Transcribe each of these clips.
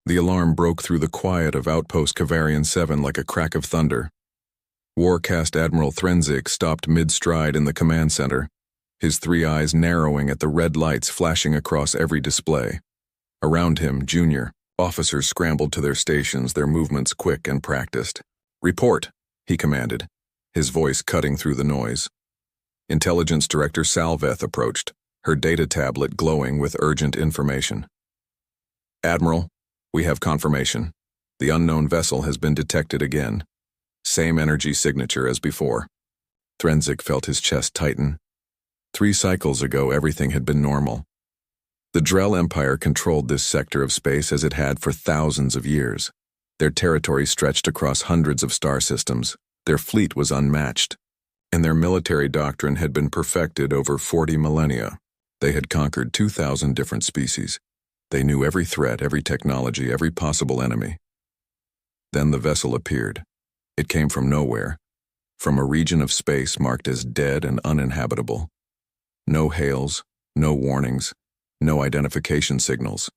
The alarm broke through the quiet of Outpost Kavarian 7 like a crack of thunder. Warcast Admiral Threnzik stopped mid-stride in the command center, his three eyes narrowing at the red lights flashing across every display. Around him, junior officers scrambled to their stations, their movements quick and practiced. "Report," he commanded, his voice cutting through the noise. Intelligence Director Salveth approached, her data tablet glowing with urgent information. "Admiral, we have confirmation. The unknown vessel has been detected again. Same energy signature as before." Threnzik felt his chest tighten. 3 cycles ago, everything had been normal. The Drell Empire controlled this sector of space as it had for thousands of years. Their territory stretched across hundreds of star systems. Their fleet was unmatched, and their military doctrine had been perfected over 40 millennia. They had conquered 2,000 different species. They knew every threat, every technology, every possible enemy. Then the vessel appeared. It came from nowhere, from a region of space marked as dead and uninhabitable. No hails, no warnings, no identification signals.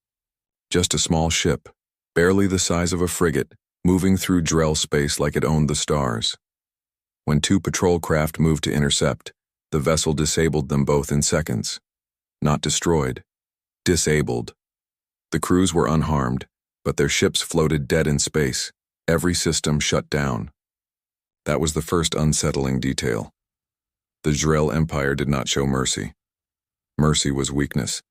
Just a small ship, barely the size of a frigate, moving through Drell space like it owned the stars. When 2 patrol craft moved to intercept, the vessel disabled them both in seconds. Not destroyed, disabled. The crews were unharmed, but their ships floated dead in space, every system shut down. That was the first unsettling detail. The Drell Empire did not show mercy. Mercy was weakness.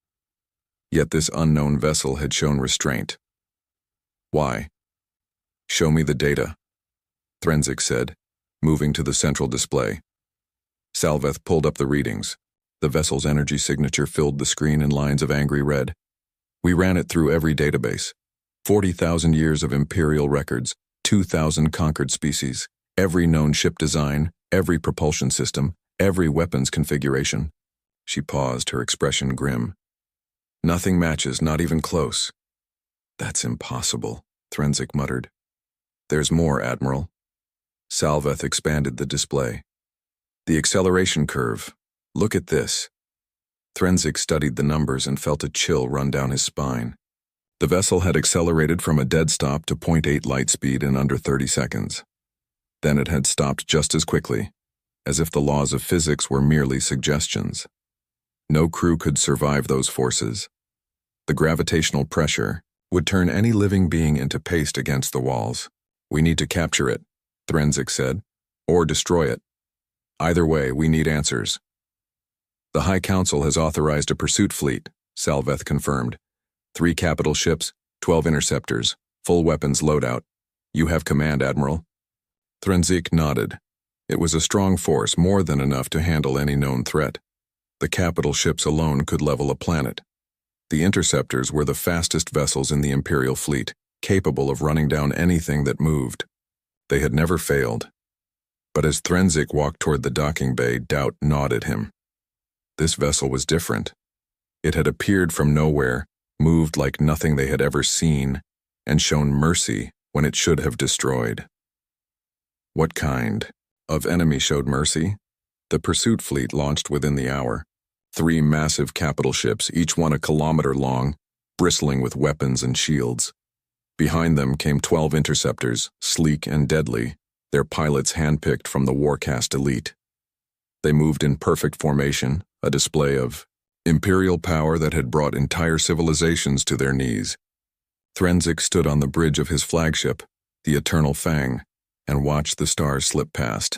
Yet this unknown vessel had shown restraint. Why? "Show me the data," Threnzik said, moving to the central display. Salveth pulled up the readings. The vessel's energy signature filled the screen in lines of angry red. "We ran it through every database. 40,000 years of Imperial records, 2,000 conquered species, every known ship design, every propulsion system, every weapons configuration." She paused, her expression grim. "Nothing matches, not even close." "That's impossible," Threnzik muttered. "There's more, Admiral." Salveth expanded the display. "The acceleration curve. Look at this." Threnzik studied the numbers and felt a chill run down his spine. The vessel had accelerated from a dead stop to 0.8 light speed in under 30 seconds. Then it had stopped just as quickly, as if the laws of physics were merely suggestions. No crew could survive those forces. The gravitational pressure would turn any living being into paste against the walls. "We need to capture it," Threnzik said, "or destroy it. Either way, we need answers." "The High Council has authorized a pursuit fleet," Salveth confirmed. 3 capital ships, 12 interceptors, full weapons loadout. "You have command, Admiral." Threnzik nodded. It was a strong force, more than enough to handle any known threat. The capital ships alone could level a planet. The interceptors were the fastest vessels in the Imperial fleet, capable of running down anything that moved. They had never failed. But as Threnzik walked toward the docking bay, doubt gnawed at him. This vessel was different. It had appeared from nowhere, moved like nothing they had ever seen, and shown mercy when it should have destroyed. What kind of enemy showed mercy? The pursuit fleet launched within the hour. 3 massive capital ships, each one a kilometer long, bristling with weapons and shields. Behind them came 12 interceptors, sleek and deadly, their pilots handpicked from the Warcast elite. They moved in perfect formation, a display of imperial power that had brought entire civilizations to their knees. Threnzik stood on the bridge of his flagship, the Eternal Fang, and watched the stars slip past.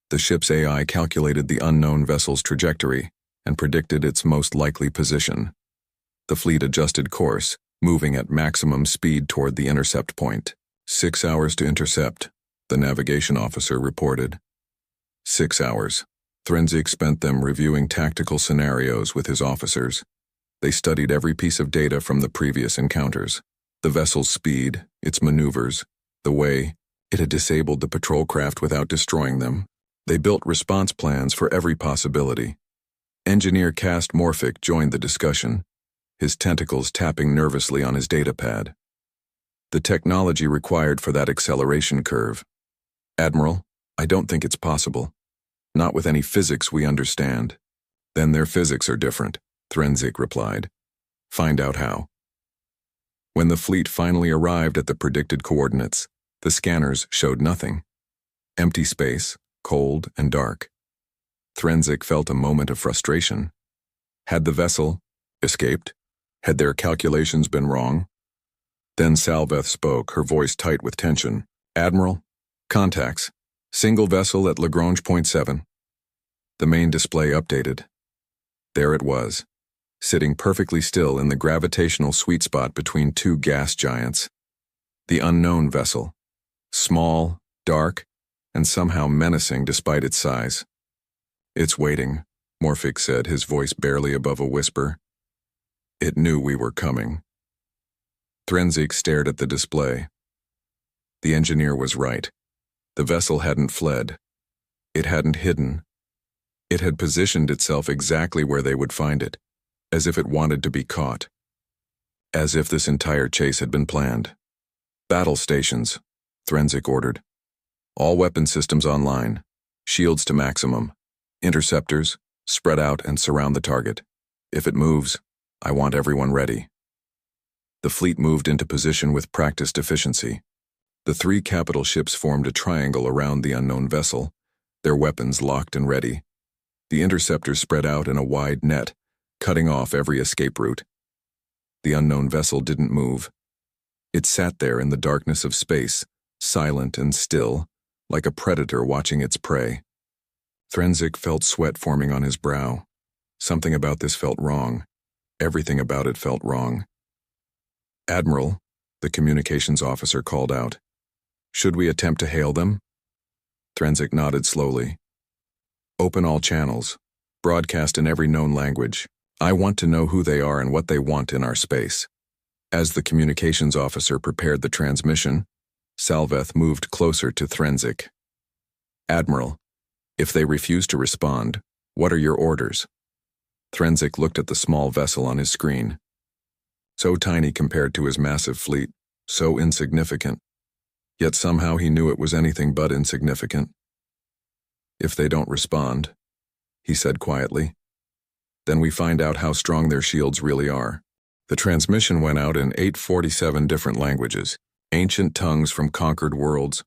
The ship's AI calculated the unknown vessel's trajectory and predicted its most likely position. The fleet adjusted course, moving at maximum speed toward the intercept point. 6 hours to intercept, the navigation officer reported. 6 hours. Threnzik spent them reviewing tactical scenarios with his officers. They studied every piece of data from the previous encounters. The vessel's speed, its maneuvers, the way it had disabled the patrol craft without destroying them. They built response plans for every possibility. Engineer Cast Morphic joined the discussion, his tentacles tapping nervously on his data pad. The technology required for that acceleration curve. "Admiral, I don't think it's possible. Not with any physics we understand." "Then their physics are different," Threnzik replied. "Find out how." When the fleet finally arrived at the predicted coordinates, the scanners showed nothing. Empty space, cold and dark. Threnzik felt a moment of frustration. Had the vessel escaped? Had their calculations been wrong? Then Salveth spoke, her voice tight with tension. "Admiral, contacts. Single vessel at Lagrange Point 7. The main display updated. There it was, sitting perfectly still in the gravitational sweet spot between two gas giants. The unknown vessel. Small, dark, and somehow menacing despite its size. "It's waiting," Morphic said, his voice barely above a whisper. "It knew we were coming." Threnzik stared at the display. The engineer was right. The vessel hadn't fled. It hadn't hidden. It had positioned itself exactly where they would find it, as if it wanted to be caught. As if this entire chase had been planned. "Battle stations," Threnzik ordered. "All weapon systems online. Shields to maximum. Interceptors, spread out and surround the target. If it moves, I want everyone ready." The fleet moved into position with practiced efficiency. The three capital ships formed a triangle around the unknown vessel, their weapons locked and ready. The interceptors spread out in a wide net, cutting off every escape route. The unknown vessel didn't move. It sat there in the darkness of space, silent and still, like a predator watching its prey. Threnzik felt sweat forming on his brow. Something about this felt wrong. Everything about it felt wrong. "Admiral," the communications officer called out. "Should we attempt to hail them?" Threnzik nodded slowly. "Open all channels. Broadcast in every known language. I want to know who they are and what they want in our space." As the communications officer prepared the transmission, Salveth moved closer to Threnzik. "Admiral, if they refuse to respond, what are your orders?" Threnzik looked at the small vessel on his screen. So tiny compared to his massive fleet, so insignificant. Yet somehow he knew it was anything but insignificant. "If they don't respond," he said quietly, "then we find out how strong their shields really are." The transmission went out in 847 different languages, ancient tongues from conquered worlds,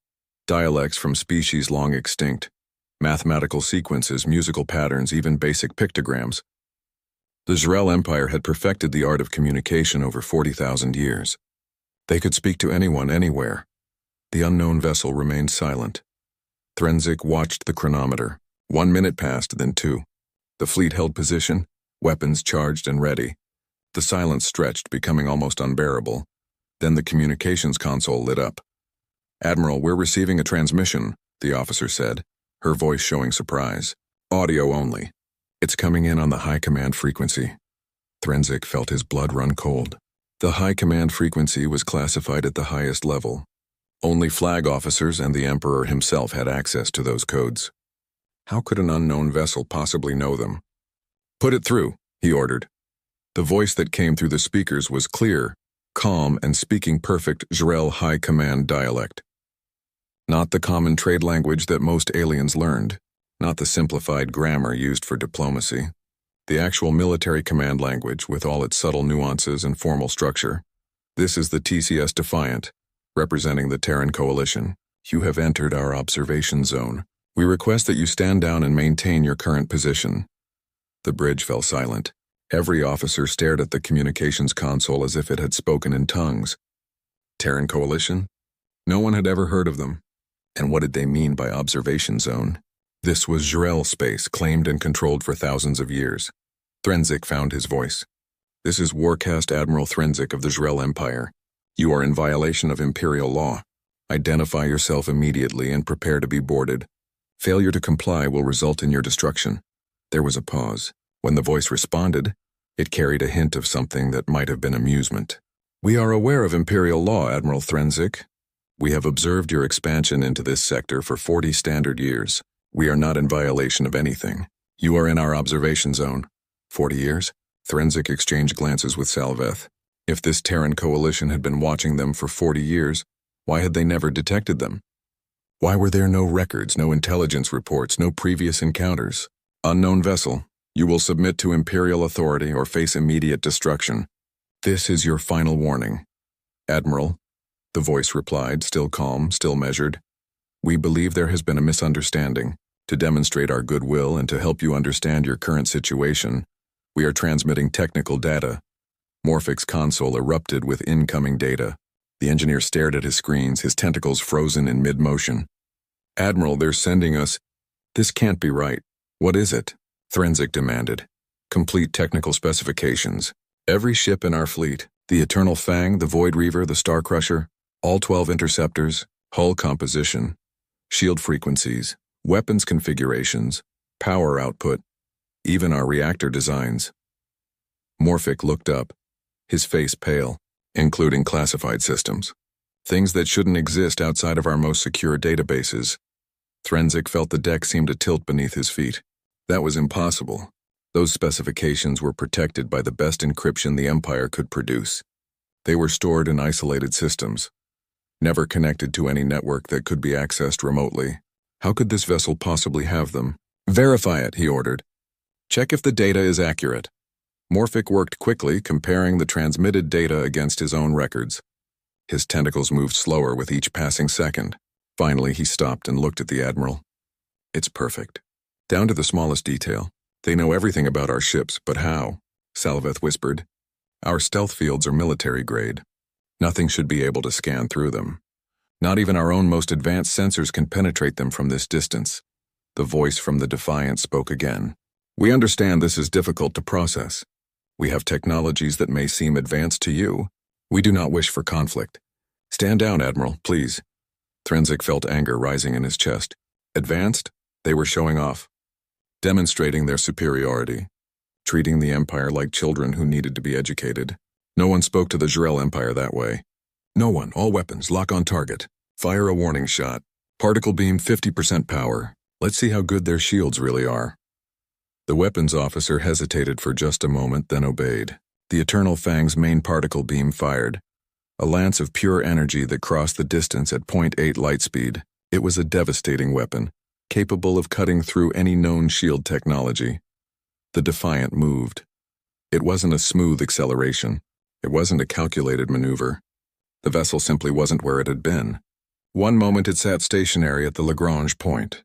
dialects from species long extinct, mathematical sequences, musical patterns, even basic pictograms. The Jrel Empire had perfected the art of communication over 40,000 years. They could speak to anyone, anywhere. The unknown vessel remained silent. Threnzik watched the chronometer. 1 minute passed, then 2. The fleet held position, weapons charged and ready. The silence stretched, becoming almost unbearable. Then the communications console lit up. "Admiral, we're receiving a transmission," the officer said, her voice showing surprise. "Audio only. It's coming in on the high command frequency." Threnzik felt his blood run cold. The high command frequency was classified at the highest level. Only flag officers and the Emperor himself had access to those codes. How could an unknown vessel possibly know them? "Put it through," he ordered. The voice that came through the speakers was clear, calm, and speaking perfect Jrel high command dialect. Not the common trade language that most aliens learned, not the simplified grammar used for diplomacy. The actual military command language with all its subtle nuances and formal structure. "This is the TCS Defiant, representing the Terran Coalition. You have entered our observation zone. We request that you stand down and maintain your current position." The bridge fell silent. Every officer stared at the communications console as if it had spoken in tongues. Terran Coalition? No one had ever heard of them. And what did they mean by observation zone? This was Jrel space, claimed and controlled for thousands of years. Threnzik found his voice. "This is Warcast Admiral Threnzik of the Jrel Empire. You are in violation of Imperial law. Identify yourself immediately and prepare to be boarded. Failure to comply will result in your destruction." There was a pause. When the voice responded, it carried a hint of something that might have been amusement. "We are aware of Imperial law, Admiral Threnzik. We have observed your expansion into this sector for 40 standard years. We are not in violation of anything. You are in our observation zone." 40 years? Threnzik exchanged glances with Salveth. If this Terran coalition had been watching them for 40 years, why had they never detected them? Why were there no records, no intelligence reports, no previous encounters? "Unknown vessel, you will submit to Imperial authority or face immediate destruction. This is your final warning." Admiral, the voice replied, still calm, still measured. We believe there has been a misunderstanding. To demonstrate our goodwill and to help you understand your current situation, we are transmitting technical data. Morphic's console erupted with incoming data. The engineer stared at his screens, his tentacles frozen in mid-motion. Admiral, they're sending us. This can't be right. What is it? Threnzik demanded. Complete technical specifications. Every ship in our fleet, the Eternal Fang, the Void Reaver, the Star Crusher, all 12 interceptors, hull composition, shield frequencies, weapons configurations, power output, even our reactor designs. Morphic looked up, his face pale, including classified systems. Things that shouldn't exist outside of our most secure databases. Threnzik felt the deck seem to tilt beneath his feet. That was impossible. Those specifications were protected by the best encryption the Empire could produce. They were stored in isolated systems, never connected to any network that could be accessed remotely. How could this vessel possibly have them? Verify it, he ordered. Check if the data is accurate. Morphic worked quickly, comparing the transmitted data against his own records. His tentacles moved slower with each passing second. Finally, he stopped and looked at the Admiral. It's perfect. Down to the smallest detail. They know everything about our ships, but how? Salveth whispered. Our stealth fields are military grade. Nothing should be able to scan through them. Not even our own most advanced sensors can penetrate them from this distance. The voice from the Defiant spoke again. We understand this is difficult to process. We have technologies that may seem advanced to you. We do not wish for conflict. Stand down, Admiral, please. Threnzik felt anger rising in his chest. Advanced? They were showing off. Demonstrating their superiority. Treating the Empire like children who needed to be educated. No one spoke to the Jrel Empire that way. No one. All weapons. Lock on target. Fire a warning shot. Particle beam 50% power. Let's see how good their shields really are. The weapons officer hesitated for just a moment, then obeyed. The Eternal Fang's main particle beam fired. A lance of pure energy that crossed the distance at 0.8 light speed. It was a devastating weapon, capable of cutting through any known shield technology. The Defiant moved. It wasn't a smooth acceleration. It wasn't a calculated maneuver. The vessel simply wasn't where it had been. One moment it sat stationary at the Lagrange point.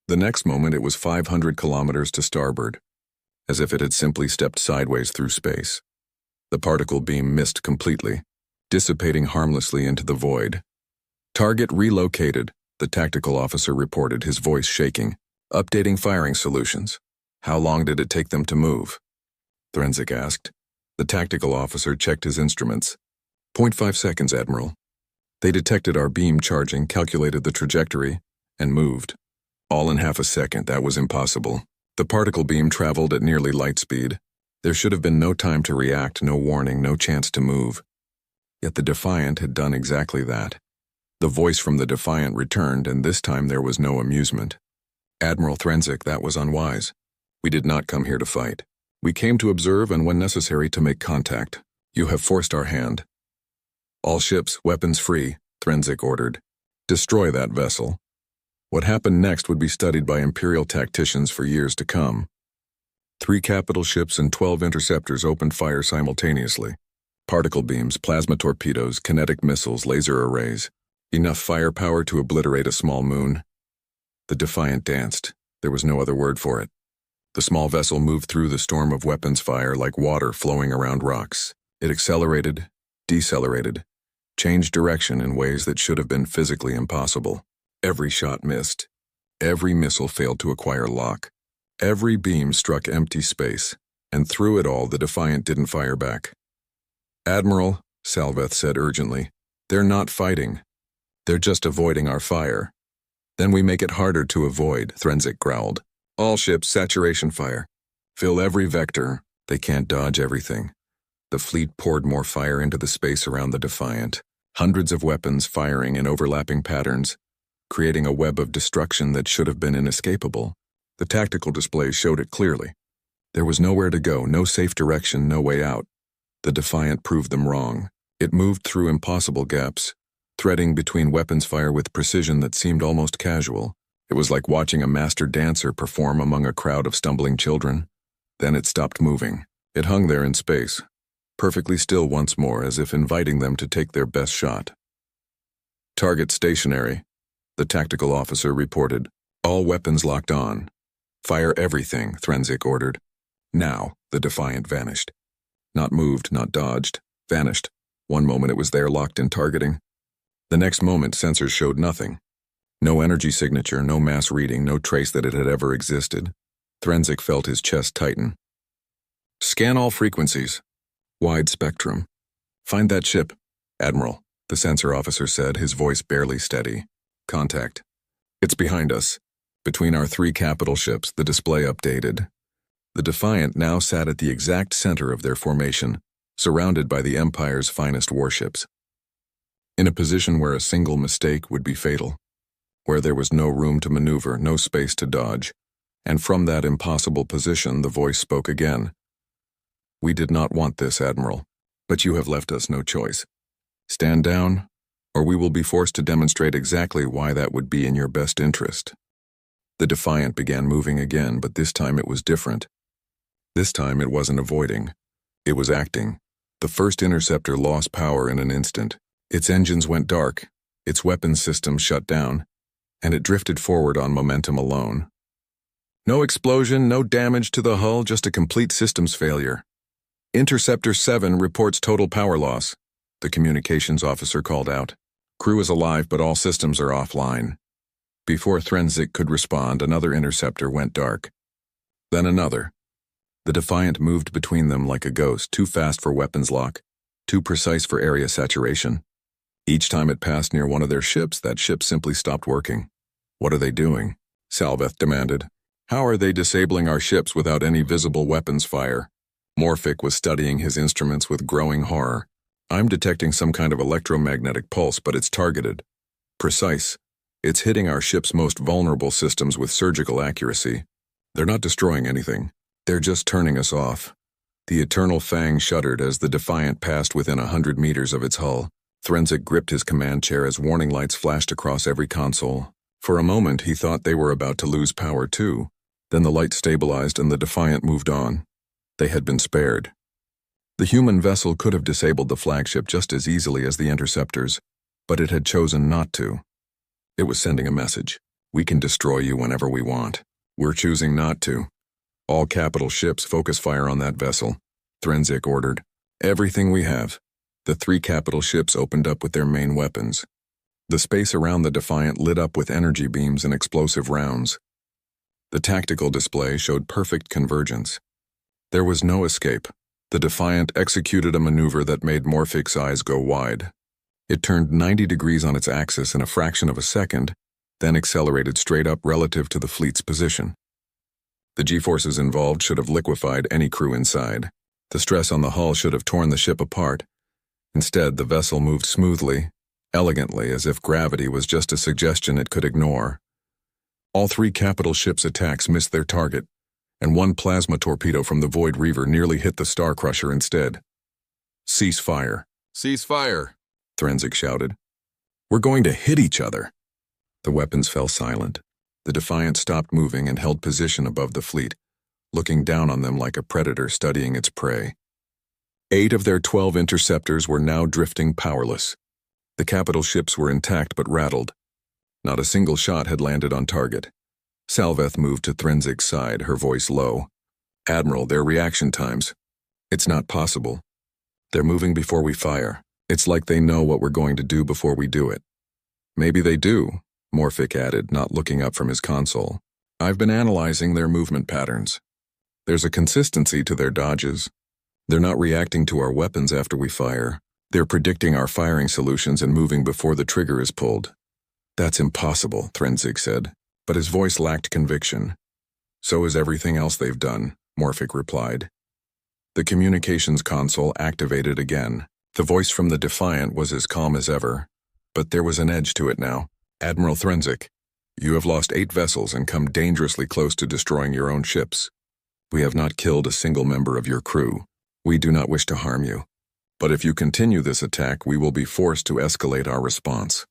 The next moment it was 500 kilometers to starboard, as if it had simply stepped sideways through space. The particle beam missed completely, dissipating harmlessly into the void. Target relocated, the tactical officer reported, his voice shaking. Updating firing solutions. How long did it take them to move? Threnzik asked. The tactical officer checked his instruments. 0.5 seconds, Admiral. They detected our beam charging, calculated the trajectory, and moved. All in half a second. That was impossible. The particle beam traveled at nearly light speed. There should have been no time to react, no warning, no chance to move. Yet the Defiant had done exactly that. The voice from the Defiant returned, and this time there was no amusement. Admiral Threnzik, that was unwise. We did not come here to fight. We came to observe and, when necessary, to make contact. You have forced our hand. All ships, weapons free, Threnzik ordered. Destroy that vessel. What happened next would be studied by Imperial tacticians for years to come. 3 capital ships and 12 interceptors opened fire simultaneously. Particle beams, plasma torpedoes, kinetic missiles, laser arrays. Enough firepower to obliterate a small moon. The Defiant danced. There was no other word for it. The small vessel moved through the storm of weapons fire like water flowing around rocks. It accelerated, decelerated, changed direction in ways that should have been physically impossible. Every shot missed. Every missile failed to acquire lock. Every beam struck empty space, and through it all the Defiant didn't fire back. Admiral, Salveth said urgently, they're not fighting. They're just avoiding our fire. Then we make it harder to avoid, Threnzik growled. All ships, saturation fire. Fill every vector. They can't dodge everything. The fleet poured more fire into the space around the Defiant. Hundreds of weapons firing in overlapping patterns, creating a web of destruction that should have been inescapable. The tactical display showed it clearly. There was nowhere to go, no safe direction, no way out. The Defiant proved them wrong. It moved through impossible gaps, threading between weapons fire with precision that seemed almost casual. It was like watching a master dancer perform among a crowd of stumbling children. Then it stopped moving. It hung there in space, perfectly still once more as if inviting them to take their best shot. Target stationary, the tactical officer reported. All weapons locked on. Fire everything, Threnzik ordered. Now, the Defiant vanished. Not moved, not dodged, vanished. One moment it was there locked in targeting. The next moment sensors showed nothing. No energy signature, no mass reading, no trace that it had ever existed. Threnzik felt his chest tighten. Scan all frequencies. Wide spectrum. Find that ship. Admiral, the sensor officer said, his voice barely steady. Contact. It's behind us. Between our 3 capital ships, the display updated. The Defiant now sat at the exact center of their formation, surrounded by the Empire's finest warships. In a position where a single mistake would be fatal, where there was no room to maneuver, no space to dodge, and from that impossible position the voice spoke again. We did not want this, Admiral, but you have left us no choice. Stand down, or we will be forced to demonstrate exactly why that would be in your best interest. The Defiant began moving again, but this time it was different. This time it wasn't avoiding. It was acting. The first interceptor lost power in an instant. Its engines went dark, its weapons system shut down, and it drifted forward on momentum alone. No explosion, no damage to the hull, just a complete systems failure. Interceptor 7 reports total power loss, the communications officer called out. Crew is alive, but all systems are offline. Before Threnzik could respond, another interceptor went dark. Then another. The Defiant moved between them like a ghost, too fast for weapons lock, too precise for area saturation. Each time it passed near one of their ships, that ship simply stopped working. What are they doing? Salveth demanded. How are they disabling our ships without any visible weapons fire? Morphic was studying his instruments with growing horror. I'm detecting some kind of electromagnetic pulse, but it's targeted. Precise. It's hitting our ship's most vulnerable systems with surgical accuracy. They're not destroying anything. They're just turning us off. The Eternal Fang shuddered as the Defiant passed within 100 meters of its hull. Threnzik gripped his command chair as warning lights flashed across every console. For a moment, he thought they were about to lose power too. Then the light stabilized and the Defiant moved on. They had been spared. The human vessel could have disabled the flagship just as easily as the interceptors, but it had chosen not to. It was sending a message. We can destroy you whenever we want. We're choosing not to. All capital ships focus fire on that vessel, Threnzik ordered. Everything we have. The 3 capital ships opened up with their main weapons. The space around the Defiant lit up with energy beams and explosive rounds. The tactical display showed perfect convergence. There was no escape. The Defiant executed a maneuver that made Morphic's eyes go wide. It turned 90 degrees on its axis in a fraction of a second, then accelerated straight up relative to the fleet's position. The G-forces involved should have liquefied any crew inside. The stress on the hull should have torn the ship apart. Instead, the vessel moved smoothly, elegantly, as if gravity was just a suggestion it could ignore. All 3 capital ships' attacks missed their target, and one plasma torpedo from the Void Reaver nearly hit the Star Crusher instead. Cease fire. Cease fire, Threnzik shouted. We're going to hit each other. The weapons fell silent. The Defiant stopped moving and held position above the fleet, looking down on them like a predator studying its prey. 8 of their 12 interceptors were now drifting powerless. The capital ships were intact but rattled. Not a single shot had landed on target. Salveth moved to Threnzik's side, her voice low. Admiral, their reaction times. It's not possible. They're moving before we fire. It's like they know what we're going to do before we do it. Maybe they do, Morphic added, not looking up from his console. I've been analyzing their movement patterns. There's a consistency to their dodges. They're not reacting to our weapons after we fire. They're predicting our firing solutions and moving before the trigger is pulled. That's impossible, Threnzik said, but his voice lacked conviction. So is everything else they've done, Morphic replied. The communications console activated again. The voice from the Defiant was as calm as ever, but there was an edge to it now. Admiral Threnzik, you have lost 8 vessels and come dangerously close to destroying your own ships. We have not killed a single member of your crew. We do not wish to harm you. But if you continue this attack, we will be forced to escalate our response.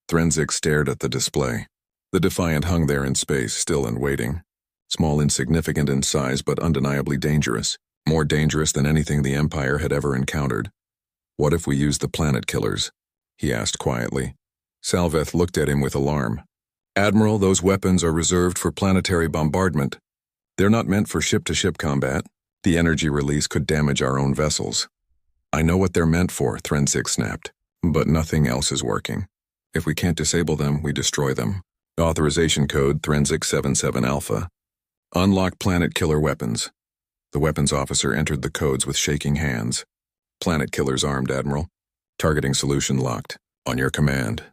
Threnzik stared at the display. The Defiant hung there in space, still and waiting. Small, insignificant in size, but undeniably dangerous. More dangerous than anything the Empire had ever encountered. What if we use the planet killers? He asked quietly. Salveth looked at him with alarm. Admiral, those weapons are reserved for planetary bombardment. They're not meant for ship-to-ship combat. The energy release could damage our own vessels. I know what they're meant for, Threnzik snapped. But nothing else is working. If we can't disable them, we destroy them. Authorization code Threnzik 77 Alpha. Unlock planet killer weapons. The weapons officer entered the codes with shaking hands. Planet killers armed, Admiral. Targeting solution locked. On your command.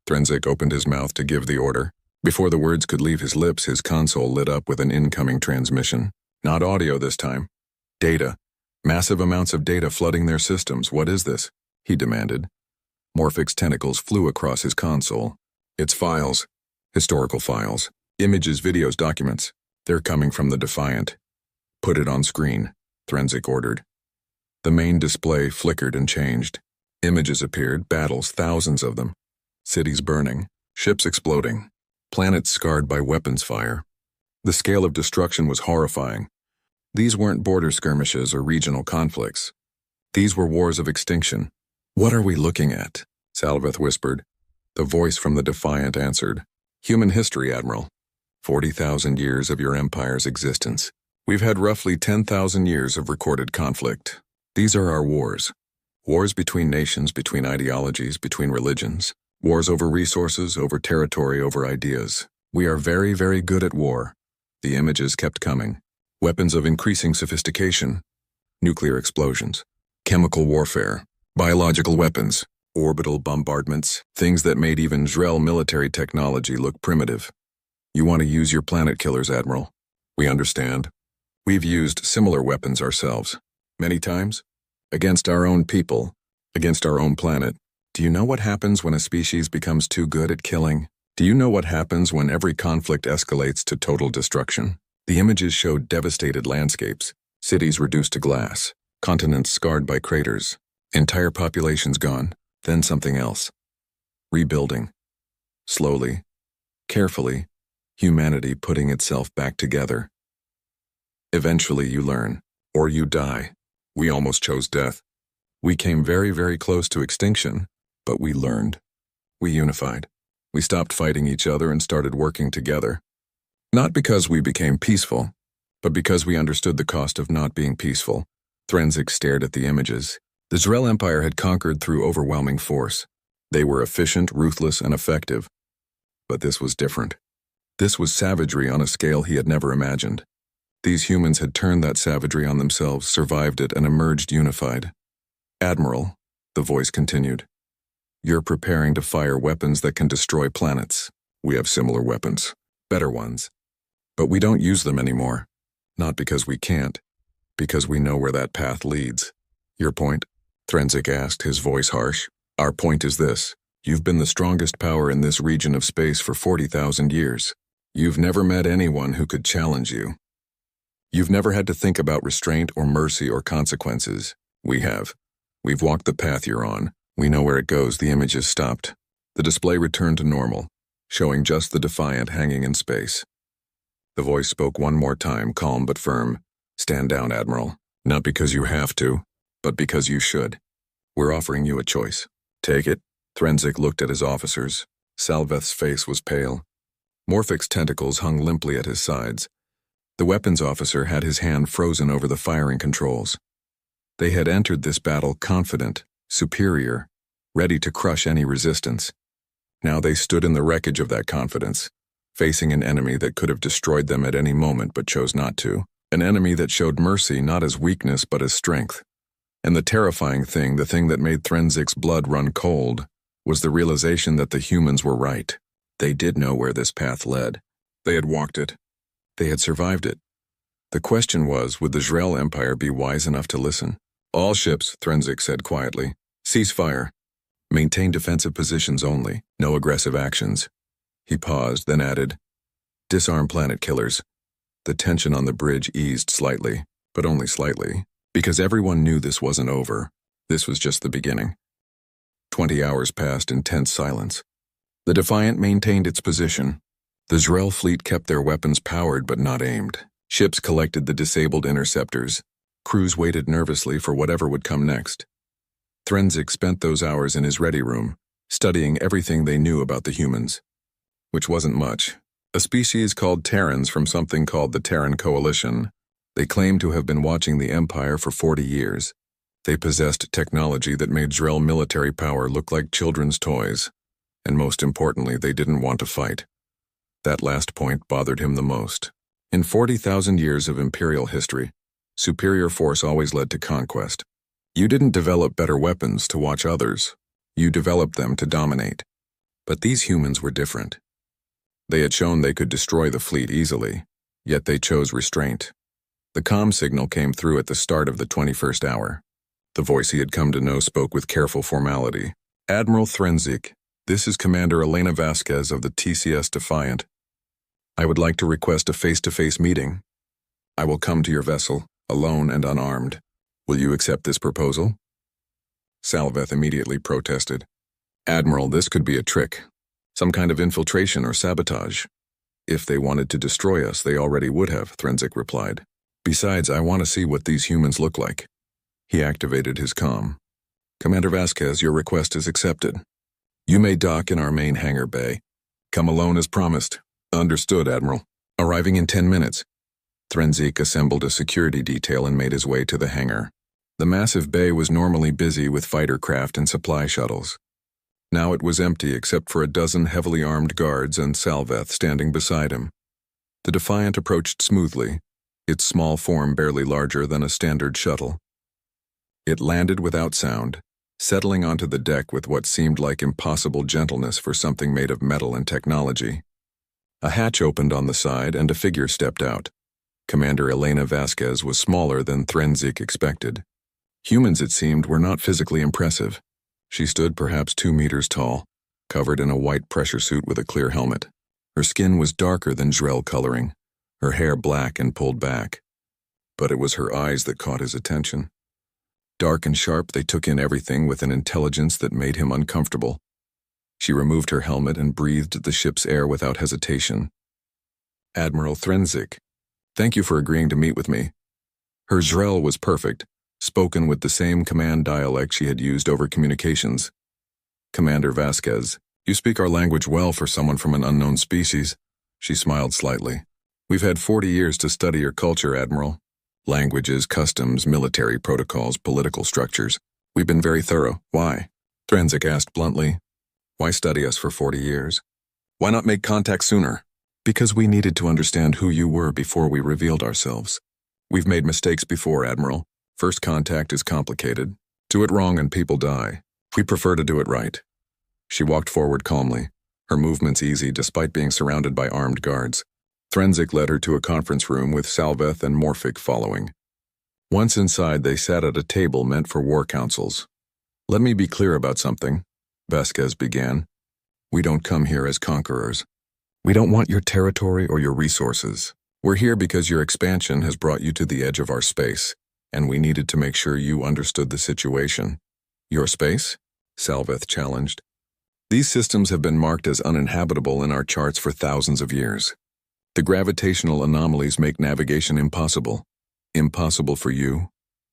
Threnzik opened his mouth to give the order. Before the words could leave his lips, his console lit up with an incoming transmission. Not audio this time. Data. Massive amounts of data flooding their systems. What is this? He demanded. Morphic's tentacles flew across his console. It's files. Historical files. Images, videos, documents. They're coming from the Defiant. Put it on screen, Threnzik ordered. The main display flickered and changed. Images appeared, battles, thousands of them. Cities burning, ships exploding, planets scarred by weapons fire. The scale of destruction was horrifying. These weren't border skirmishes or regional conflicts. These were wars of extinction. What are we looking at? Salveth whispered. The voice from the Defiant answered. Human history, Admiral. 40,000 years of your Empire's existence. We've had roughly 10,000 years of recorded conflict. These are our wars. Wars between nations, between ideologies, between religions. Wars over resources, over territory, over ideas. We are very, very good at war. The images kept coming. Weapons of increasing sophistication. Nuclear explosions. Chemical warfare. Biological weapons. Orbital bombardments. Things that made even Drell military technology look primitive. You want to use your planet killers, Admiral. We understand. We've used similar weapons ourselves. Many times. Against our own people. Against our own planet. Do you know what happens when a species becomes too good at killing? Do you know what happens when every conflict escalates to total destruction? The images showed devastated landscapes, cities reduced to glass, continents scarred by craters, entire populations gone, then something else. Rebuilding. Slowly, carefully, humanity putting itself back together. Eventually you learn, or you die. We almost chose death. We came very, very close to extinction, but we learned. We unified. We stopped fighting each other and started working together. Not because we became peaceful, but because we understood the cost of not being peaceful. Threnzik stared at the images. The Drell Empire had conquered through overwhelming force. They were efficient, ruthless, and effective. But this was different. This was savagery on a scale he had never imagined. These humans had turned that savagery on themselves, survived it, and emerged unified. Admiral, the voice continued, you're preparing to fire weapons that can destroy planets. We have similar weapons, better ones. But we don't use them anymore. Not because we can't, because we know where that path leads. Your point? Threnzik asked, his voice harsh. Our point is this. You've been the strongest power in this region of space for 40,000 years. You've never met anyone who could challenge you. You've never had to think about restraint or mercy or consequences. We have. We've walked the path you're on. We know where it goes. The images stopped. The display returned to normal, showing just the Defiant hanging in space. The voice spoke one more time, calm but firm. Stand down, Admiral. Not because you have to, but because you should. We're offering you a choice. Take it. Threnzik looked at his officers. Salveth's face was pale. Morphic's tentacles hung limply at his sides. The weapons officer had his hand frozen over the firing controls. They had entered this battle confident, superior, ready to crush any resistance. Now they stood in the wreckage of that confidence, facing an enemy that could have destroyed them at any moment but chose not to. An enemy that showed mercy not as weakness but as strength. And the terrifying thing, the thing that made Threnzik's blood run cold, was the realization that the humans were right. They did know where this path led. They had walked it. They had survived it. The question was, would the Drell Empire be wise enough to listen? All ships, Threnzik said quietly. Cease fire. Maintain defensive positions only. No aggressive actions. He paused, then added, disarm planet killers. The tension on the bridge eased slightly, but only slightly, because everyone knew this wasn't over. This was just the beginning. 20 hours passed in tense silence. The Defiant maintained its position. The Drell fleet kept their weapons powered but not aimed. Ships collected the disabled interceptors. Crews waited nervously for whatever would come next. Threnzik spent those hours in his ready room, studying everything they knew about the humans. Which wasn't much. A species called Terrans from something called the Terran Coalition. They claimed to have been watching the Empire for 40 years. They possessed technology that made Drell military power look like children's toys. And most importantly, they didn't want to fight. That last point bothered him the most. In 40,000 years of Imperial history, superior force always led to conquest. You didn't develop better weapons to watch others. You developed them to dominate. But these humans were different. They had shown they could destroy the fleet easily, yet they chose restraint. The comm signal came through at the start of the 21st hour. The voice he had come to know spoke with careful formality. Admiral Threnzik, this is Commander Elena Vasquez of the TCS Defiant. I would like to request a face-to-face meeting. I will come to your vessel, alone and unarmed. Will you accept this proposal? Salveth immediately protested. Admiral, this could be a trick. Some kind of infiltration or sabotage. If they wanted to destroy us, they already would have, Threnzik replied. Besides, I want to see what these humans look like. He activated his comm. Commander Vasquez, your request is accepted. You may dock in our main hangar bay. Come alone as promised. Understood, Admiral. Arriving in 10 minutes. Threnzik assembled a security detail and made his way to the hangar. The massive bay was normally busy with fighter craft and supply shuttles. Now it was empty except for a dozen heavily armed guards and Salveth standing beside him. The Defiant approached smoothly, its small form barely larger than a standard shuttle. It landed without sound, settling onto the deck with what seemed like impossible gentleness for something made of metal and technology. A hatch opened on the side and a figure stepped out. Commander Elena Vasquez was smaller than Threnzik expected. Humans, it seemed, were not physically impressive. She stood perhaps 2 meters tall, covered in a white pressure suit with a clear helmet. Her skin was darker than Drell coloring, her hair black and pulled back. But it was her eyes that caught his attention. Dark and sharp, they took in everything with an intelligence that made him uncomfortable. She removed her helmet and breathed the ship's air without hesitation. Admiral Threnzik, thank you for agreeing to meet with me. Her Drell was perfect, spoken with the same command dialect she had used over communications. Commander Vasquez, you speak our language well for someone from an unknown species. She smiled slightly. We've had 40 years to study your culture, Admiral. Languages, customs, military protocols, political structures. We've been very thorough. Why? Threnzik asked bluntly. Why study us for 40 years? Why not make contact sooner? Because we needed to understand who you were before we revealed ourselves. We've made mistakes before, Admiral. First contact is complicated. Do it wrong and people die. We prefer to do it right. She walked forward calmly, her movements easy despite being surrounded by armed guards. Threnzik led her to a conference room with Salveth and Morphic following. Once inside, they sat at a table meant for war councils. Let me be clear about something, Vasquez began. We don't come here as conquerors. We don't want your territory or your resources. We're here because your expansion has brought you to the edge of our space, and we needed to make sure you understood the situation. Your space? Salveth challenged. These systems have been marked as uninhabitable in our charts for thousands of years. The gravitational anomalies make navigation impossible. Impossible for you,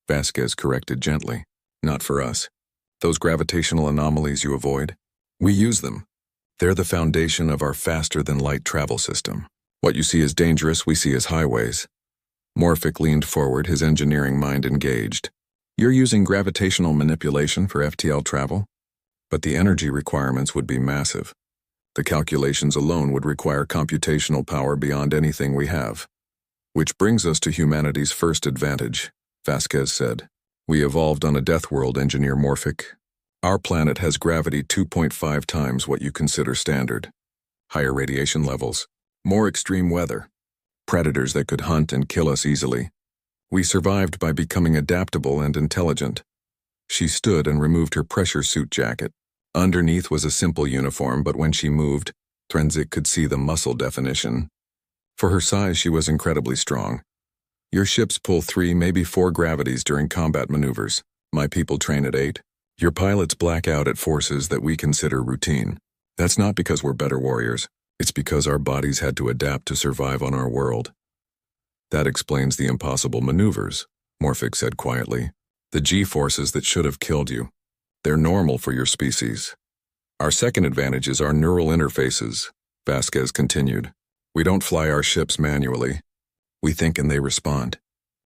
Vasquez corrected gently. Not for us. Those gravitational anomalies you avoid, we use them. They're the foundation of our faster-than-light travel system. What you see as dangerous, we see as highways. Morphic leaned forward, his engineering mind engaged. You're using gravitational manipulation for FTL travel? But the energy requirements would be massive. The calculations alone would require computational power beyond anything we have. Which brings us to humanity's first advantage, Vasquez said. We evolved on a death world, Engineer Morphic. Our planet has gravity 2.5 times what you consider standard. Higher radiation levels, more extreme weather, predators that could hunt and kill us easily. We survived by becoming adaptable and intelligent. She stood and removed her pressure suit jacket. Underneath was a simple uniform, but when she moved, Threnzik could see the muscle definition. For her size, she was incredibly strong. Your ships pull 3, maybe 4 gravities during combat maneuvers. My people train at 8. Your pilots black out at forces that we consider routine. That's not because we're better warriors. It's because our bodies had to adapt to survive on our world. That explains the impossible maneuvers, Morphic said quietly. The G-forces that should have killed you. They're normal for your species. Our second advantage is our neural interfaces, Vasquez continued. We don't fly our ships manually. We think and they respond.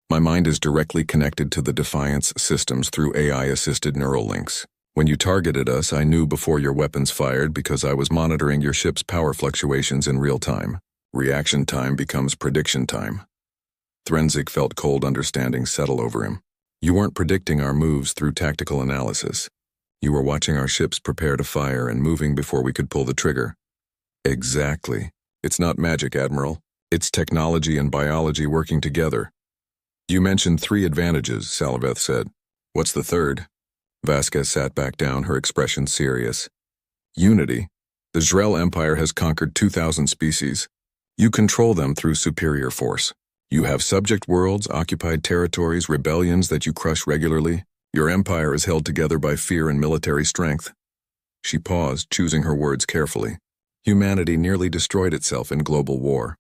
My mind is directly connected to the Defiance systems through AI-assisted neural links. When you targeted us, I knew before your weapons fired because I was monitoring your ship's power fluctuations in real time. Reaction time becomes prediction time. Threnzik felt cold understanding settle over him. You weren't predicting our moves through tactical analysis. You were watching our ships prepare to fire and moving before we could pull the trigger. Exactly. It's not magic, Admiral. It's technology and biology working together. You mentioned 3 advantages, Salaveth said. What's the third? Vasquez sat back down, her expression serious. Unity. The Zrel Empire has conquered 2,000 species. You control them through superior force. You have subject worlds, occupied territories, rebellions that you crush regularly. Your empire is held together by fear and military strength. She paused, choosing her words carefully. Humanity nearly destroyed itself in global war.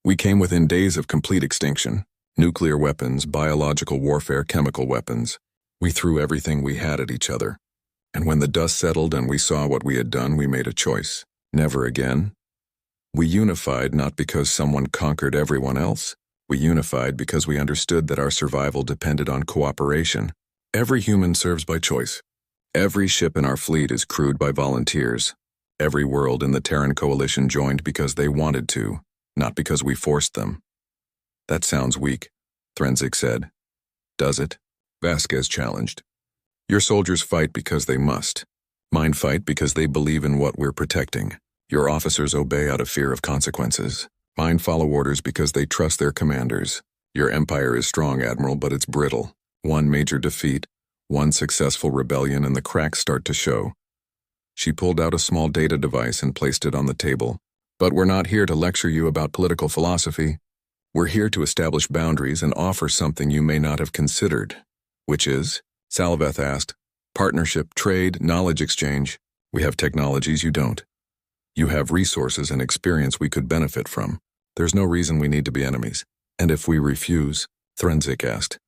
We came within days of complete extinction. Nuclear weapons, biological warfare, chemical weapons. We threw everything we had at each other. And when the dust settled and we saw what we had done, we made a choice. Never again. We unified not because someone conquered everyone else. We unified because we understood that our survival depended on cooperation. Every human serves by choice. Every ship in our fleet is crewed by volunteers. Every world in the Terran Coalition joined because they wanted to, not because we forced them. That sounds weak, Threnzik said. Does it? Vasquez challenged. Your soldiers fight because they must. Mine fight because they believe in what we're protecting. Your officers obey out of fear of consequences. Mine follow orders because they trust their commanders. Your empire is strong, Admiral, but it's brittle. One major defeat, one successful rebellion, and the cracks start to show. She pulled out a small data device and placed it on the table. But we're not here to lecture you about political philosophy. We're here to establish boundaries and offer something you may not have considered. Which is? Salaveth asked. Partnership, trade, knowledge exchange. We have technologies you don't. You have resources and experience we could benefit from. There's no reason we need to be enemies. And if we refuse? Threnzik asked.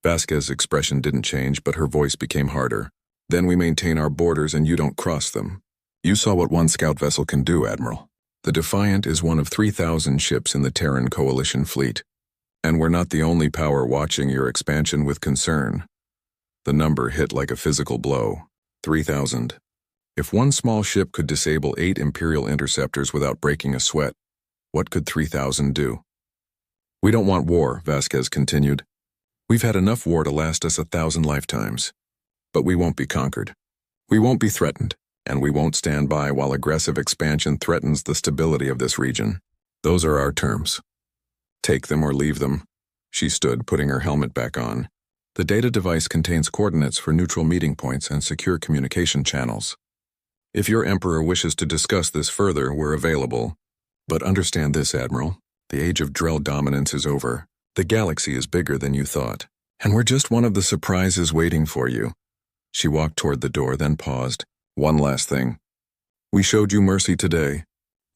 Vasquez's expression didn't change, but her voice became harder. Then we maintain our borders and you don't cross them. You saw what one scout vessel can do, Admiral. The Defiant is one of 3,000 ships in the Terran Coalition fleet. And we're not the only power watching your expansion with concern. The number hit like a physical blow. 3,000. If one small ship could disable 8 Imperial interceptors without breaking a sweat, what could 3,000 do? We don't want war, Vasquez continued. We've had enough war to last us 1,000 lifetimes. But we won't be conquered. We won't be threatened, and we won't stand by while aggressive expansion threatens the stability of this region. Those are our terms. Take them or leave them. She stood, putting her helmet back on. The data device contains coordinates for neutral meeting points and secure communication channels. If your Emperor wishes to discuss this further, we're available. But understand this, Admiral. The age of Drell dominance is over. The galaxy is bigger than you thought. And we're just one of the surprises waiting for you. She walked toward the door, then paused. One last thing. We showed you mercy today.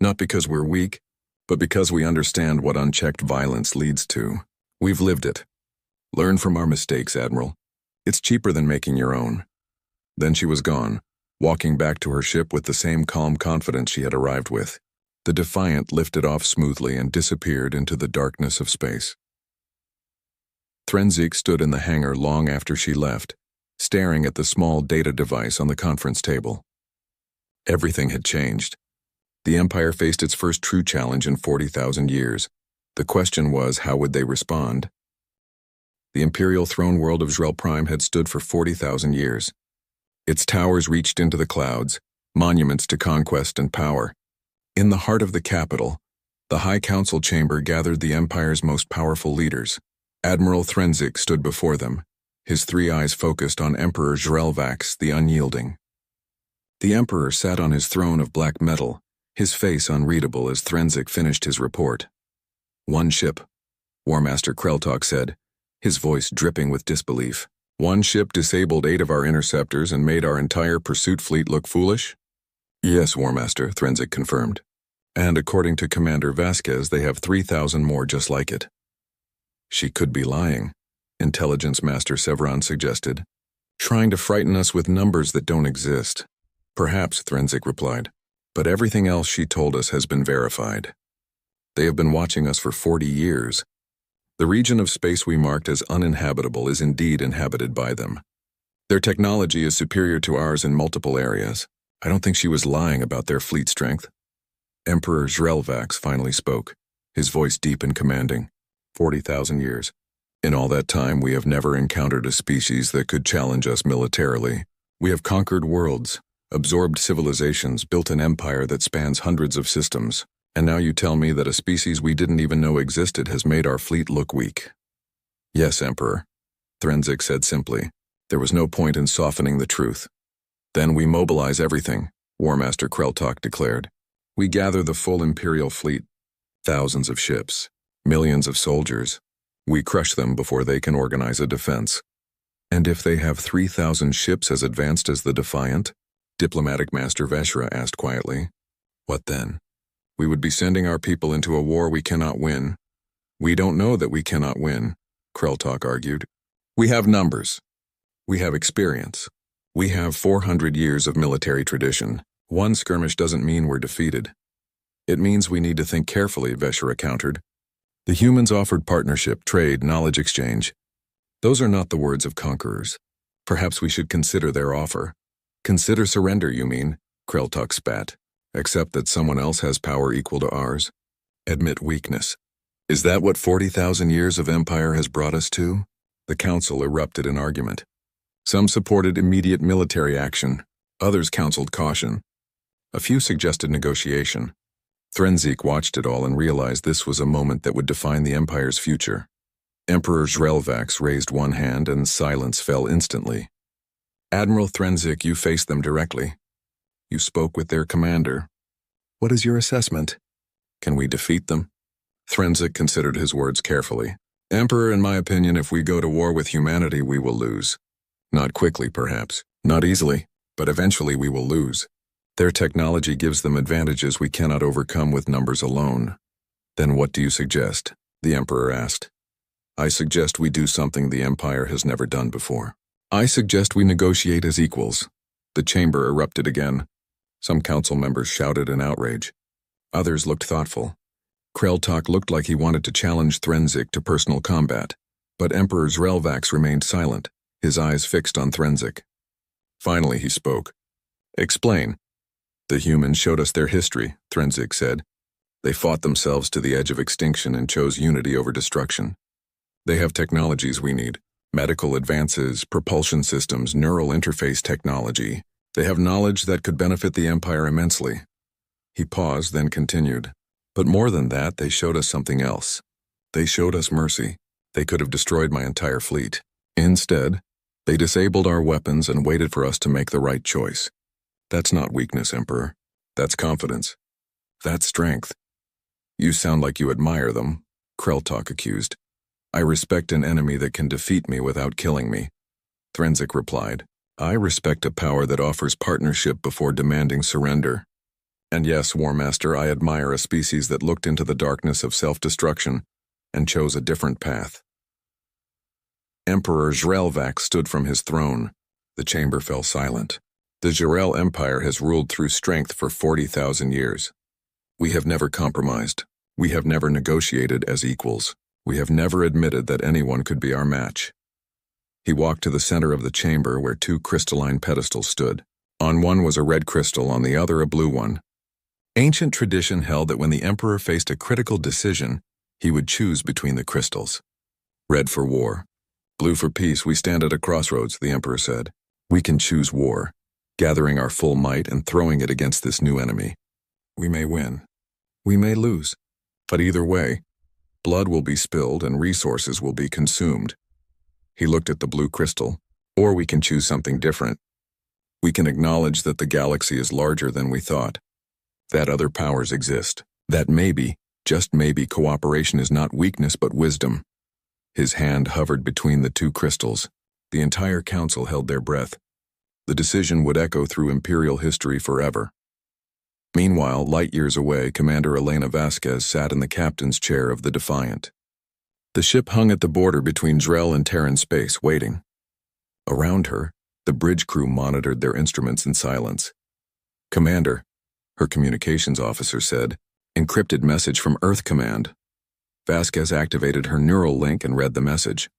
Not because we're weak, but because we understand what unchecked violence leads to. We've lived it. Learn from our mistakes, Admiral. It's cheaper than making your own. Then she was gone, walking back to her ship with the same calm confidence she had arrived with. The Defiant lifted off smoothly and disappeared into the darkness of space. Threnzik stood in the hangar long after she left, staring at the small data device on the conference table. Everything had changed. The Empire faced its first true challenge in 40,000 years. The question was, how would they respond? The Imperial throne world of Zrel Prime had stood for 40,000 years. Its towers reached into the clouds, monuments to conquest and power. In the heart of the capital, the High Council chamber gathered the Empire's most powerful leaders. Admiral Threnzik stood before them, his 3 eyes focused on Emperor Zrelvax the Unyielding. The Emperor sat on his throne of black metal, his face unreadable as Threnzik finished his report. One ship, War Master Kreltok said, his voice dripping with disbelief. One ship disabled 8 of our interceptors and made our entire pursuit fleet look foolish? Yes, War Master, Threnzik confirmed. And according to Commander Vasquez, they have 3,000 more just like it. She could be lying. Intelligence Master Severon suggested. Trying to frighten us with numbers that don't exist. Perhaps, Threnzik replied. But everything else she told us has been verified. They have been watching us for 40 years. The region of space we marked as uninhabitable is indeed inhabited by them. Their technology is superior to ours in multiple areas. I don't think she was lying about their fleet strength. Emperor Zrelvax finally spoke, his voice deep and commanding. 40,000 years. In all that time, we have never encountered a species that could challenge us militarily. We have conquered worlds, absorbed civilizations, built an empire that spans hundreds of systems. And now you tell me that a species we didn't even know existed has made our fleet look weak. Yes, Emperor, Threnzik said simply. There was no point in softening the truth. Then we mobilize everything, War Master Kreltok declared. We gather the full Imperial fleet, thousands of ships, millions of soldiers. We crush them before they can organize a defense. And if they have 3,000 ships as advanced as the Defiant? Diplomatic Master Veshra asked quietly. What then? We would be sending our people into a war we cannot win. We don't know that we cannot win, Kreltok argued. We have numbers. We have experience. We have 400 years of military tradition. One skirmish doesn't mean we're defeated. It means we need to think carefully, Veshra countered. The humans offered partnership, trade, knowledge exchange. Those are not the words of conquerors. Perhaps we should consider their offer. Consider surrender, you mean? Kreltok spat. Accept that someone else has power equal to ours. Admit weakness. Is that what 40,000 years of empire has brought us to? The council erupted in argument. Some supported immediate military action. Others counseled caution. A few suggested negotiation. Threnzik watched it all and realized this was a moment that would define the empire's future. Emperor Zrelvax raised one hand and silence fell instantly. Admiral Threnzik, you faced them directly. You spoke with their commander. What is your assessment? Can we defeat them? Threnzik considered his words carefully. Emperor, in my opinion, if we go to war with humanity, we will lose. Not quickly, perhaps. Not easily. But eventually we will lose. Their technology gives them advantages we cannot overcome with numbers alone. Then what do you suggest? The Emperor asked. I suggest we do something the Empire has never done before. I suggest we negotiate as equals. The chamber erupted again. Some council members shouted in outrage. Others looked thoughtful. Kreltok looked like he wanted to challenge Threnzik to personal combat, but Emperor Zrelvax remained silent, his eyes fixed on Threnzik. Finally he spoke. Explain. The humans showed us their history, Threnzik said. They fought themselves to the edge of extinction and chose unity over destruction. They have technologies we need. Medical advances, propulsion systems, neural interface technology. They have knowledge that could benefit the Empire immensely. He paused, then continued. But more than that, they showed us something else. They showed us mercy. They could have destroyed my entire fleet. Instead, they disabled our weapons and waited for us to make the right choice. That's not weakness, Emperor. That's confidence. That's strength. You sound like you admire them, Kreltok accused. I respect an enemy that can defeat me without killing me. Threnzik replied. I respect a power that offers partnership before demanding surrender. And yes, War Master, I admire a species that looked into the darkness of self-destruction and chose a different path. Emperor Zrelvax stood from his throne. The chamber fell silent. The Jarel Empire has ruled through strength for 40,000 years. We have never compromised. We have never negotiated as equals. We have never admitted that anyone could be our match. He walked to the center of the chamber where two crystalline pedestals stood. On one was a red crystal, on the other a blue one. Ancient tradition held that when the Emperor faced a critical decision, he would choose between the crystals. Red for war. Blue for peace. We stand at a crossroads, the Emperor said. We can choose war, gathering our full might and throwing it against this new enemy. We may win. We may lose. But either way, blood will be spilled and resources will be consumed. He looked at the blue crystal. Or we can choose something different. We can acknowledge that the galaxy is larger than we thought. That other powers exist. That maybe, just maybe, cooperation is not weakness but wisdom. His hand hovered between the two crystals. The entire council held their breath. The decision would echo through Imperial history forever. Meanwhile, light years away, Commander Elena Vasquez sat in the captain's chair of the Defiant. The ship hung at the border between Drell and Terran space, waiting. Around her, the bridge crew monitored their instruments in silence. "Commander," her communications officer said, "encrypted message from Earth Command." Vasquez activated her neural link and read the message.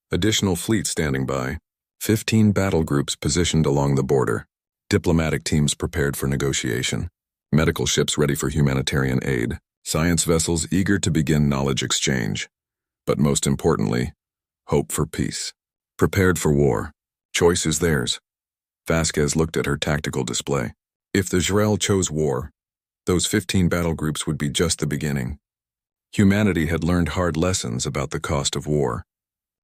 "Additional fleet standing by. 15 battle groups positioned along the border. Diplomatic teams prepared for negotiation. Medical ships ready for humanitarian aid. Science vessels eager to begin knowledge exchange. But most importantly, hope for peace. Prepared for war. Choice is theirs." Vasquez looked at her tactical display. If the Jrel chose war, those 15 battle groups would be just the beginning. Humanity had learned hard lessons about the cost of war.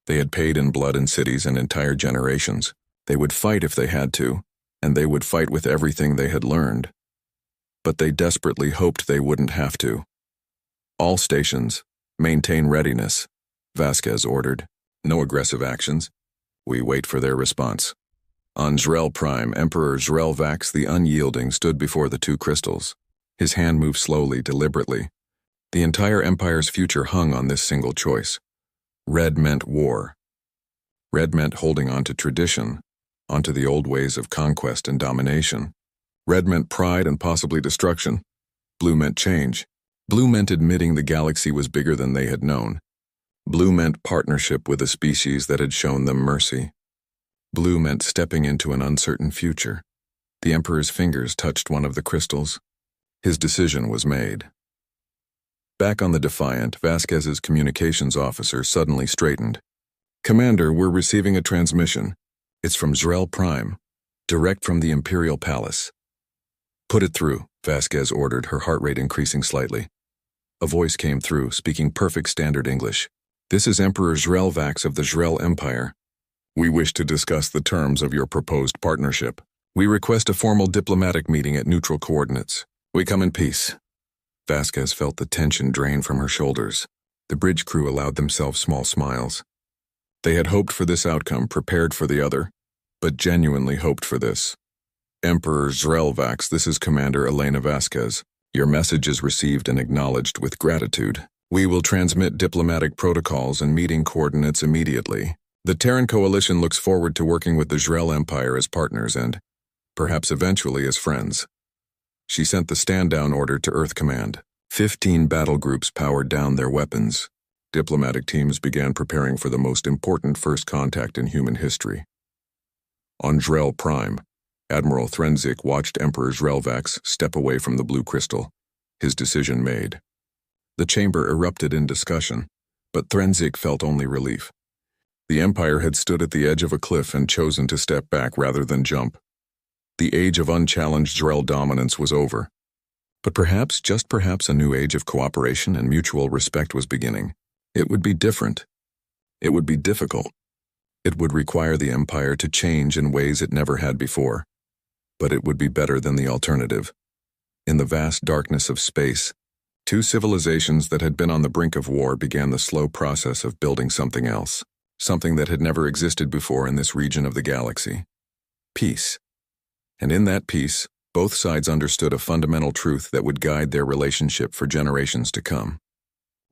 They had paid in blood in cities and entire generations. They would fight if they had to, and they would fight with everything they had learned. But they desperately hoped they wouldn't have to. "All stations, maintain readiness," Vasquez ordered. "No aggressive actions. We wait for their response." On Jrel Prime, Emperor Jrel Vax the Unyielding stood before the two crystals. His hand moved slowly, deliberately. The entire Empire's future hung on this single choice. Red meant war. Red meant holding on to tradition, onto the old ways of conquest and domination. Red meant pride and possibly destruction. Blue meant change. Blue meant admitting the galaxy was bigger than they had known. Blue meant partnership with a species that had shown them mercy. Blue meant stepping into an uncertain future. The Emperor's fingers touched one of the crystals. His decision was made. Back on the Defiant, Vasquez's communications officer suddenly straightened. "Commander, we're receiving a transmission. It's from Jrel Prime, direct from the Imperial Palace." "Put it through," Vasquez ordered, her heart rate increasing slightly. A voice came through, speaking perfect standard English. "This is Emperor Jrel Vax of the Jrel Empire. We wish to discuss the terms of your proposed partnership. We request a formal diplomatic meeting at neutral coordinates. We come in peace." Vasquez felt the tension drain from her shoulders. The bridge crew allowed themselves small smiles. They had hoped for this outcome, prepared for the other, but genuinely hoped for this. "Emperor Jrel Vax, this is Commander Elena Vasquez. Your message is received and acknowledged with gratitude. We will transmit diplomatic protocols and meeting coordinates immediately. The Terran Coalition looks forward to working with the Jrel Empire as partners and, perhaps eventually, as friends." She sent the stand-down order to Earth Command. 15 battle groups powered down their weapons. Diplomatic teams began preparing for the most important first contact in human history. On Jrel Prime, Admiral Threnzik watched Emperor Jrel Vax step away from the blue crystal, his decision made. The chamber erupted in discussion, but Threnzik felt only relief. The Empire had stood at the edge of a cliff and chosen to step back rather than jump. The age of unchallenged Jrel dominance was over. But perhaps, just perhaps, a new age of cooperation and mutual respect was beginning. It would be different. It would be difficult. It would require the Empire to change in ways it never had before. But it would be better than the alternative. In the vast darkness of space, two civilizations that had been on the brink of war began the slow process of building something else, something that had never existed before in this region of the galaxy. Peace. And in that peace, both sides understood a fundamental truth that would guide their relationship for generations to come.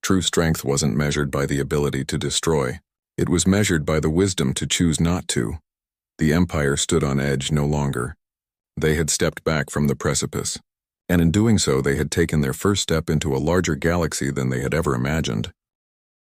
True strength wasn't measured by the ability to destroy. It was measured by the wisdom to choose not to. The Empire stood on edge no longer. They had stepped back from the precipice. And in doing so, they had taken their first step into a larger galaxy than they had ever imagined.